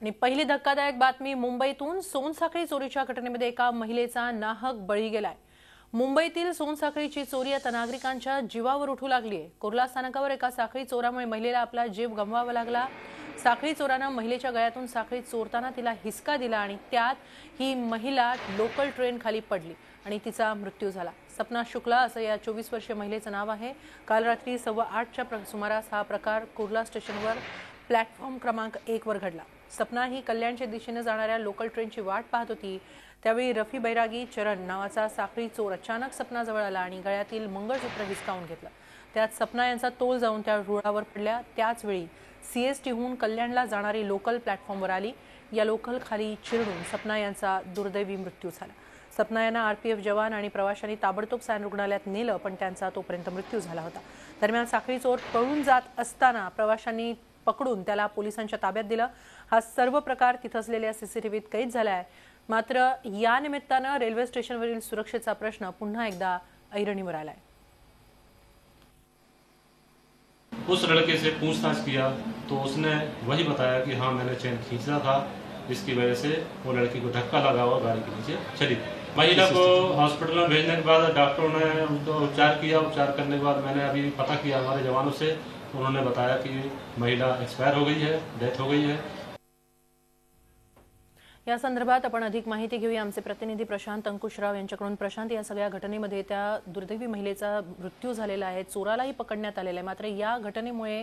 आणि पहिली धक्कादायक बातमी मुंबईतून सोनसाखळी चोरीच्या घटनेमध्ये एका महिलेचा नाहक बळी गेलाय। मुंबईतील सोनसाखळीची चोरी आता नागरिकांच्या जीवावर उठू लागली आहे। कुर्ला स्थानकावर एका साखळी चोरामुळे महिलेला आपला जीव गमवावा लागला। साखळी चोरानं महिलेच्या गळ्यातून साखळी चोरताना तिला हिसका दिला आणि त्यात ही महिला लोकल ट्रेन खाली पडली आणि तिचा मृत्यू झाला। सपना शुक्ला असं या 24 वर्षीय महिलेचं नाव आहे। काल रात्री 8:15च्या सुमारास हा प्रकार कुर्ला स्टेशनवर प्लॅटफॉर्म क्रमांक 1 वर घडला। सपना ही कल्याणच्या दिशेने जाणाऱ्या लोकल ट्रेनची वाट पाहत होती। त्यावेळी रफी बैरागी चरण नावाचा साखळी चोर अचानक सपनाजवळ आला आणि गळ्यातील मंगळसूत्र हिसकावून घेतलं। त्यात सपना यांचा तोल जाऊन त्या रुळावर पडल्या। त्याच वेळी सीएसटीहून कल्याणला जाणारी लोकल प्लॅटफॉर्मवर आली। या लोकल खाली चिरडून सपना यांचा दुर्दैवी मृत्यू झाला। सपना यांना आरपीएफ जवान आणि प्रवाशांनी ताबडतोब सायन रुग्णालयात नेलं, पण त्यांचा तोपर्यंत मृत्यू झाला होता। दरम्यान साखळी चोर पळून जात असताना प्रवाशांनी पकडून त्याला पोलिसांच्या ताब्यात दिलं। हा सर्व प्रकार तिथे असलेल्या सीसीटीव्हीत कैद झाला आहे। मात्र या निमित्तानं रेल्वे स्टेशनवरील सुरक्षेचा प्रश्न पुन्हा एकदा ऐरणीवर आलाय। उस लड़के से पूछताछ किया तो उसने वही बताया कि हाँ मैंने चेन खींचा था, जिसकी वजह से वो लड़की को धक्का लगा हुआ गाड़ी के नीचे चली। महिला को हॉस्पिटल में भेजने के बाद डॉक्टरों ने उनको उपचार किया। उपचार करने के बाद मैंने अभी पता किया हमारे जवानों से, उन्होंने बताया कि महिला एक्सपायर हो गई है, डेथ हो गई है। या संदर्भात आपण अधिक माहिती घेऊया आमचे प्रतिनिधी प्रशांत अंकुशराव यांच्याकडून। प्रशांत, या सगळ्या घटनेमध्ये त्या दुर्दैवी महिलेचा मृत्यू झालेला आहे, चोरालाही पकडण्यात आलेला आहे, मात्र या घटनेमुळे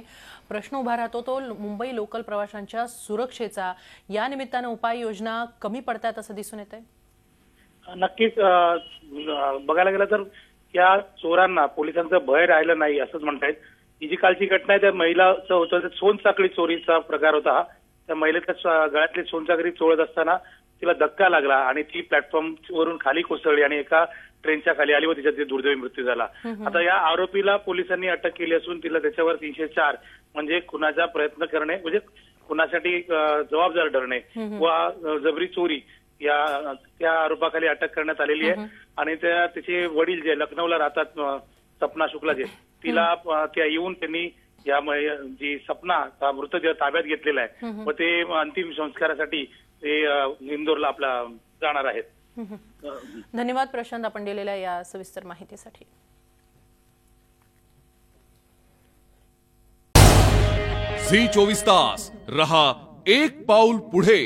प्रश्न उभा राहतो तो मुंबई लोकल प्रवाशांच्या सुरक्षेचा। या निमित्तानं उपाययोजना कमी पडतात असं दिसून येतंय। नक्कीच बघायला गेलं तर या चोरांना पोलिसांचं भय राहिलं नाही असंच म्हणतायत। ही जी कालची घटना आहे त्या महिलाचं होतं सोनसाखळी चोरीचा प्रकार होता। त्या महिलेच्या गळ्यातली सोनसाखळी चोरत असताना तिला धक्का लागला आणि ती प्लॅटफॉर्म वरून खाली कोसळली आणि एका ट्रेनच्या खाली आली व तिचा दुर्दैवी मृत्यू झाला। आता या आरोपीला पोलिसांनी अटक केली असून तिला त्याच्यावर 304 म्हणजे खुनाचा प्रयत्न करणे, म्हणजे खुनासाठी जबाबदार ठरणे व जबरी चोरी या त्या आरोपाखाली अटक करण्यात आलेली आहे। आणि त्याचे वडील जे लखनौला राहतात, सपना शुक्ला जे, तिला त्या येऊन त्यांनी या जी सपना मृतदेह ताब्यात घेतलेला आहे व ते अंतिम संस्कारासाठी ते इंदोरला आपला जाणार आहेत। धन्यवाद प्रशांत, आपण दिलेल्या या सविस्तर माहितीसाठी। झी 24 तास रहा एक पाऊल पुढे।